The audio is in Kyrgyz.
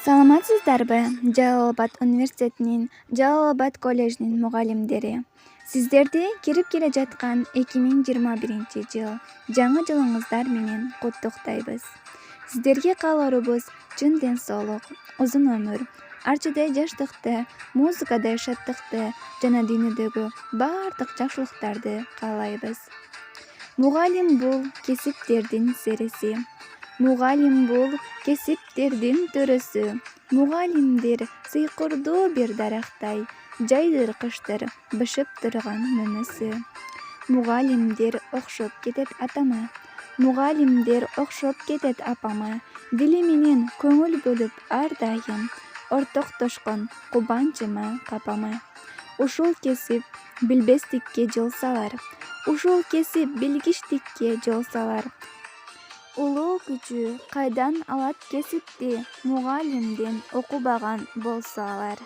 Саламатсыздарбы? Жалал Абад университетинин Жалал Абад коллежинин мугалимдери. Сиздерди кирип келе жаткан 2021 жыл жаңы жылыңыздар менен куттуктайбыз. Сиздерге каалоорубуз чын ден соолук, узун өмүр, арчыдай жаштыкты, музыкадай шаттыкты жана дүйнөдөгү баардык жакшылыктарды каалайбыз. Мугалим бул кесиптердин сериси. Мугалим бул кесиптердин төрөсү. Мугалимдер сыйкырдуу бир дарактай, жайдыр кыштыр бышып турган мөмөсү. Мугалимдер окшоп кетет атама. Мугалимдер окшоп кетет апама. Дили менен көңүл бөлүп ар дайым, ортоктошкон кубанычыма, капама. Ушул кесип билбестикке жол салар. Ушул кесип билгичтикке жол салар. Улуу күчү кайдан алат кесипти, мугалимден окубаган болсо алар.